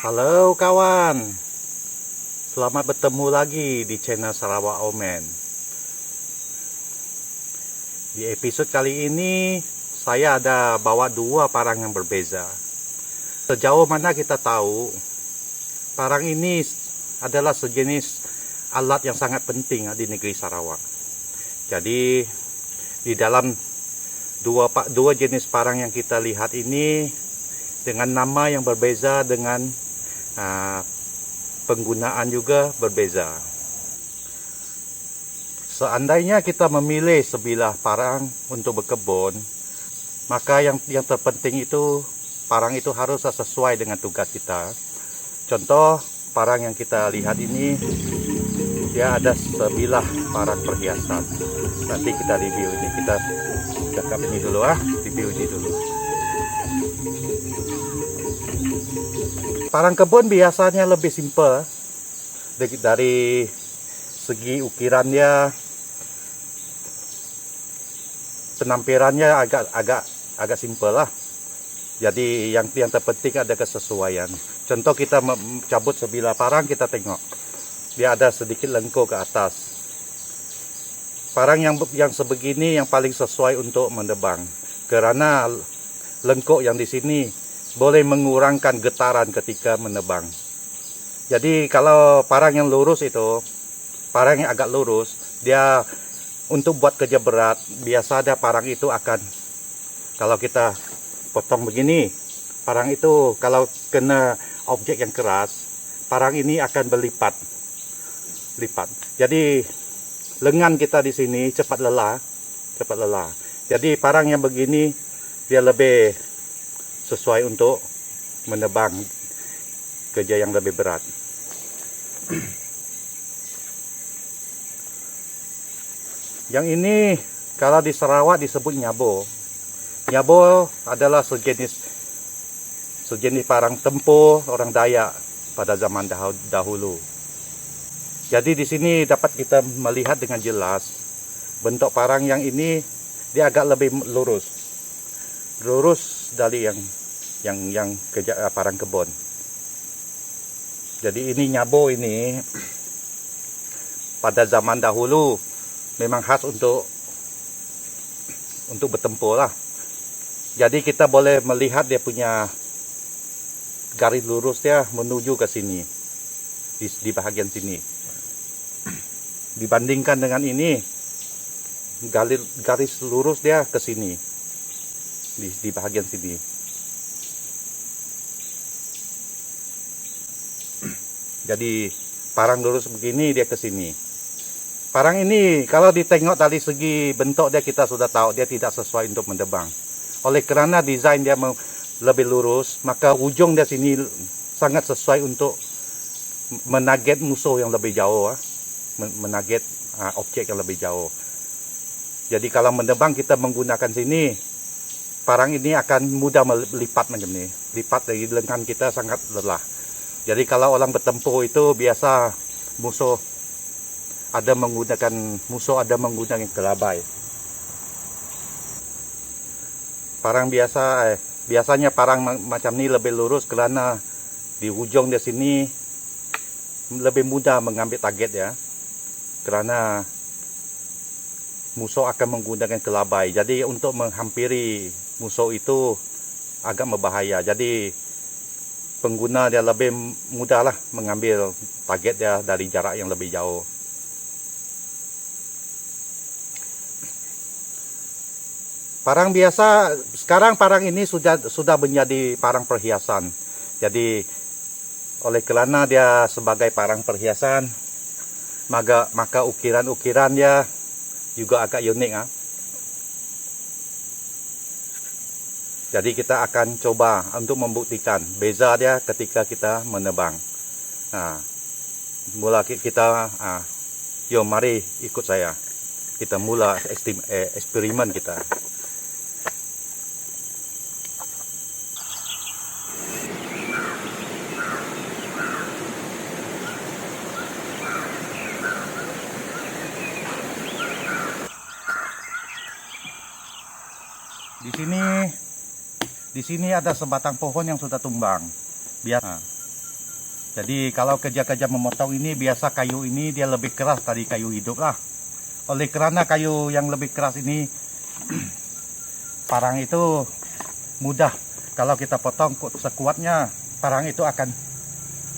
Halo kawan, selamat bertemu lagi di channel Sarawak Omen. Di episode kali ini saya ada bawa dua parang yang berbeza. Sejauh mana kita tahu, parang ini adalah sejenis alat yang sangat penting di negeri Sarawak. Jadi di dalam dua jenis parang yang kita lihat ini dengan nama yang berbeza, dengan penggunaan juga berbeza. Seandainya kita memilih sebilah parang untuk berkebun, maka yang terpenting itu parang itu harus sesuai dengan tugas kita. Contoh parang yang kita lihat ini, dia ada sebilah parang perhiasan. Nanti kita review ini, kita cakap ini dulu review ini dulu. Parang kebun biasanya lebih simpel dari segi ukirannya, penampilannya agak simpel lah. Jadi yang terpenting ada kesesuaian. Contoh kita cabut sebilah parang, kita tengok dia ada sedikit lengkung ke atas. Parang yang sebegini yang paling sesuai untuk menebang, karena lengkung yang di sini boleh mengurangkan getaran ketika menebang. Jadi kalau parang yang lurus itu, parang yang agak lurus, dia untuk buat kerja berat, biasa ada parang itu akan, kalau kita potong begini, parang itu kalau kena objek yang keras, parang ini akan berlipat. Jadi lengan kita di sini cepat lelah. Jadi parang yang begini dia lebih sesuai untuk menebang kerja yang lebih berat. Yang ini kalau di Sarawak disebut nyabo. Nyabo adalah sejenis parang tempo orang Dayak pada zaman dahulu. Jadi di sini dapat kita melihat dengan jelas bentuk parang yang ini, dia agak lebih lurus dari yang kerja parang kebun. Jadi ini nyabo ini pada zaman dahulu memang khas untuk bertempur lah. Jadi kita boleh melihat dia punya garis lurus dia menuju ke sini, di bahagian sini. Dibandingkan dengan ini, garis lurus dia ke sini, di bahagian sini. Jadi parang lurus begini dia ke sini. Parang ini kalau ditengok dari segi bentuk dia, kita sudah tahu dia tidak sesuai untuk menebang. Oleh kerana desain dia lebih lurus, maka ujung dia sini sangat sesuai untuk menarget musuh yang lebih jauh, menarget objek yang lebih jauh. Jadi kalau menebang kita menggunakan sini, parang ini akan mudah melipat macam ni. Lipat dari lengan kita sangat lelah. Jadi kalau orang bertempur itu biasa musuh ada menggunakan gelabai. Parang biasanya parang macam ni lebih lurus kerana di ujung di sini lebih mudah mengambil target ya. Kerana musuh akan menggunakan gelabai. Jadi untuk menghampiri musuh itu agak berbahaya. Jadi pengguna dia lebih mudahlah mengambil target dia dari jarak yang lebih jauh. Parang biasa sekarang parang ini sudah menjadi parang perhiasan. Jadi oleh kerana dia sebagai parang perhiasan, maka ukiran-ukirannya juga agak unik. Jadi kita akan coba untuk membuktikan beza dia ketika kita menebang. Mula kita, mari ikut saya. Kita mula eksperimen kita. Di sini ada sebatang pohon yang sudah tumbang. Biasa. Jadi kalau kerja-kerja memotong ini biasa kayu ini dia lebih keras dari kayu hidup lah. Oleh kerana kayu yang lebih keras ini parang itu mudah. Kalau kita potong sekuatnya parang itu akan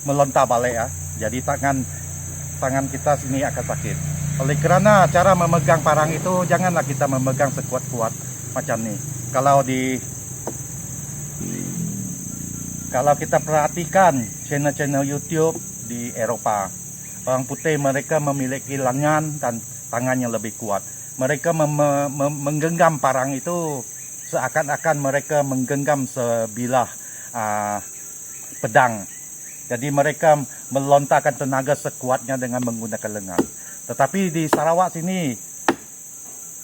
melontar balik ya. Jadi tangan kita sini akan sakit. Oleh kerana cara memegang parang itu janganlah kita memegang sekuat-kuat macam ni. Kalau kita perhatikan channel-channel YouTube di Eropa, orang putih mereka memiliki lengan dan tangan yang lebih kuat. Mereka menggenggam parang itu seakan-akan mereka menggenggam sebilah pedang. Jadi mereka melontarkan tenaga sekuatnya dengan menggunakan lengan. Tetapi di Sarawak sini,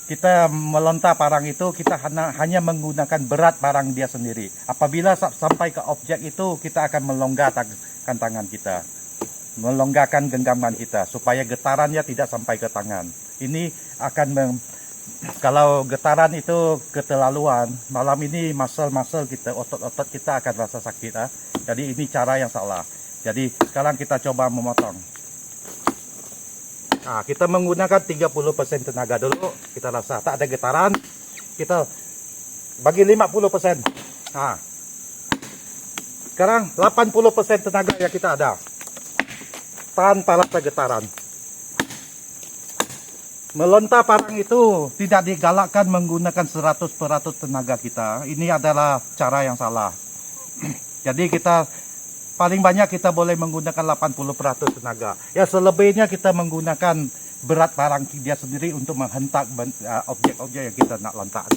kita melontar parang itu, kita hanya menggunakan berat parang dia sendiri. Apabila sampai ke objek itu, kita akan melonggarkan tangan kita. Melonggarkan genggaman kita, supaya getarannya tidak sampai ke tangan. Ini akan, kalau getaran itu keterlaluan, malam ini muscle kita, otot-otot kita akan rasa sakit. Jadi ini cara yang salah. Jadi sekarang kita coba memotong. Nah, kita menggunakan 30% tenaga dulu. Kita rasa tak ada getaran, kita bagi 50%. Nah, sekarang 80% tenaga yang kita ada tanpa rasa getaran. Melontar parang itu tidak digalakkan menggunakan 100% tenaga kita. Ini adalah cara yang salah. Jadi kita paling banyak kita boleh menggunakan 80% tenaga. Ya selebihnya kita menggunakan berat parang dia sendiri untuk menghentak objek-objek yang kita nak lontar.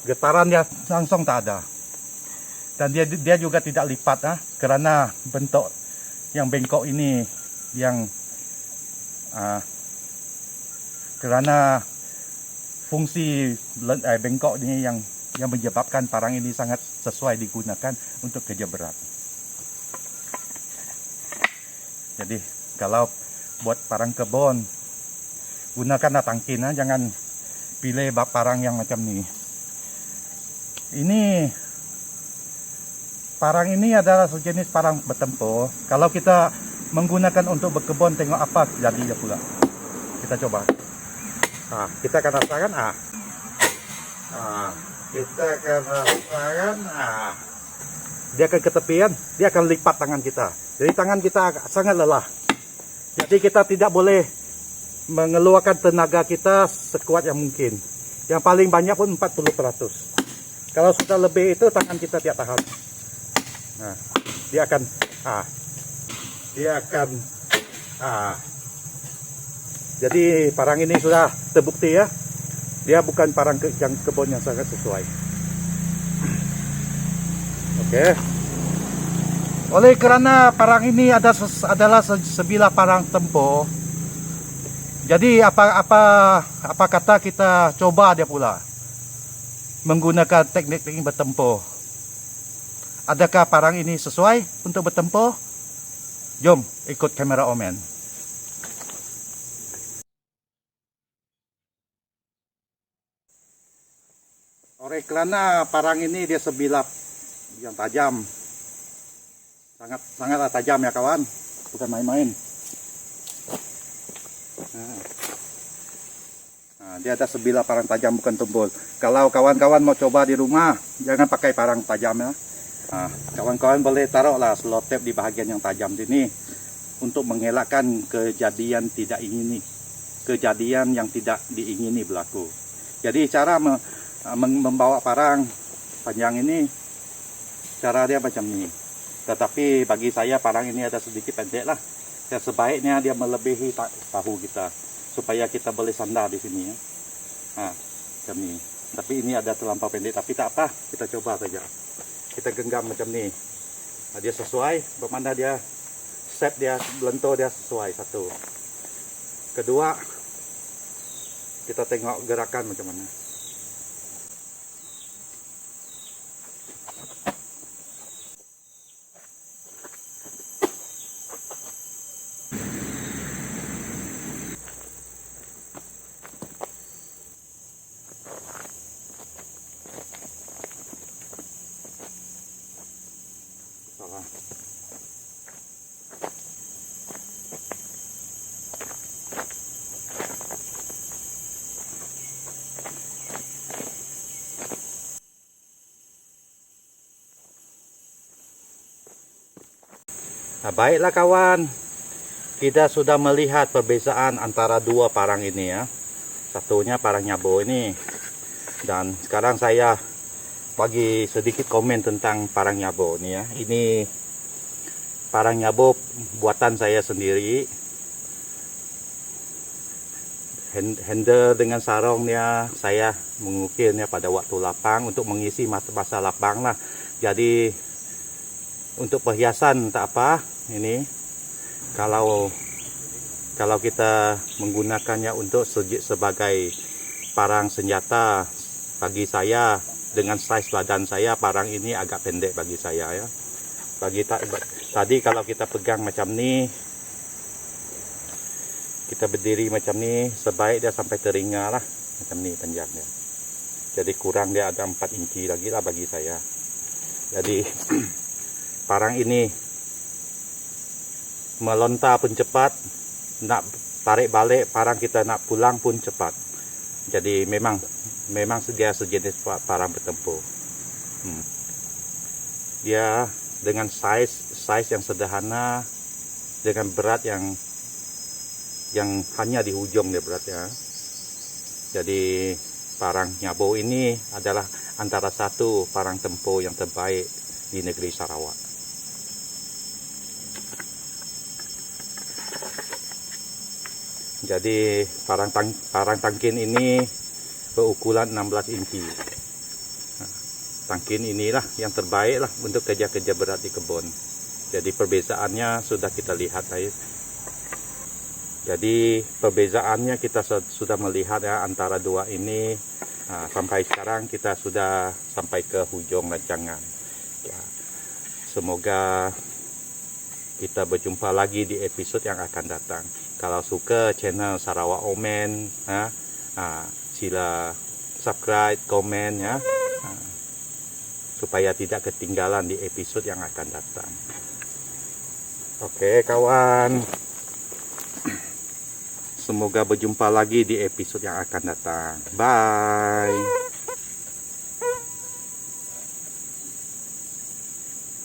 Getaran dia langsung tak ada. Dan dia juga tidak lipat kerana bentuk yang bengkok ini yang kerana fungsi bengkok ini yang menyebabkan parang ini sangat sesuai digunakan untuk kerja berat. Jadi kalau buat parang kebun, gunakanlah tangkin, jangan pilih parang yang macam ni. Ini parang ini adalah sejenis parang bertempur. Kalau kita menggunakan untuk berkebun, tengok apa jadinya pula. Kita coba. Kita akan rasakan. Kita akan rasakan. Dia akan ke tepian, dia akan lipat tangan kita. Jadi tangan kita sangat lelah. Jadi kita tidak boleh mengeluarkan tenaga kita sekuat yang mungkin. Yang paling banyak pun 40%. Kalau sudah lebih itu tangan kita tidak tahan. Nah, dia akan jadi parang ini sudah terbukti ya. Dia bukan parang yang kebun yang sangat sesuai. Oke. Oleh kerana parang ini adalah sebilah parang tempur. Jadi apa kata kita coba dia pula menggunakan teknik-teknik bertempur. Adakah parang ini sesuai untuk bertempur? Jom ikut kamera Omen. Oleh kerana parang ini dia sebilah yang tajam, sangatlah tajam ya kawan, bukan main-main. Dia ada sebilah parang tajam, bukan tumpul. Kalau kawan-kawan mau coba di rumah, jangan pakai parang tajam ya. Kawan-kawan boleh taruhlah selotip di bahagian yang tajam sini untuk mengelakkan kejadian yang tidak diingini berlaku. Jadi cara membawa parang panjang ini, cara dia macam ini. Tetapi bagi saya parang ini ada sedikit pendek lah. Ya, sebaiknya dia melebihi bahu kita supaya kita boleh sandar di sini ya. Macam ini. Tapi ini ada terlampau pendek, tapi tak apa, kita coba saja. Kita genggam macam ni. Dia sesuai, bermana dia set dia, lentur dia sesuai. Satu. Kedua, kita tengok gerakan macam mana. Nah, baiklah kawan, kita sudah melihat perbezaan antara dua parang ini ya. Satunya parang Nyabo ini, dan sekarang saya bagi sedikit komen tentang parang Nyabo ini ya. Ini parang Nyabo buatan saya sendiri. Handle dengan sarungnya saya mengukirnya pada waktu lapang untuk mengisi masa lapang lah. Jadi untuk perhiasan tak apa ini. Kalau kita menggunakannya untuk sebagai parang senjata, bagi saya dengan size badan saya, parang ini agak pendek bagi saya ya. Tadi kalau kita pegang macam ni, kita berdiri macam ni, sebaik dia sampai telinga lah, macam ni panjangnya. Jadi kurang dia ada 4 inci lagi lah bagi saya. Jadi parang ini melontar pun cepat, nak tarik balik parang kita nak pulang pun cepat. Jadi memang dia sejenis parang bertempur. Dia dengan size yang sederhana, dengan berat yang hanya di ujung dia beratnya. Jadi parang Nyabo ini adalah antara satu parang tempur yang terbaik di negeri Sarawak. Jadi parang tangkin ini berukuran 16 inci. Tangkin inilah yang terbaik lah untuk kerja-kerja berat di kebun. Jadi perbezaannya sudah kita lihat tadi. Jadi perbezaannya kita sudah melihat ya antara dua ini. Nah, sampai sekarang kita sudah sampai ke hujung rancangan. Ya, semoga kita berjumpa lagi di episode yang akan datang. Kalau suka channel Sarawak Omen, sila subscribe, komen ya, supaya tidak ketinggalan di episode yang akan datang. Oke kawan, semoga berjumpa lagi di episode yang akan datang. Bye.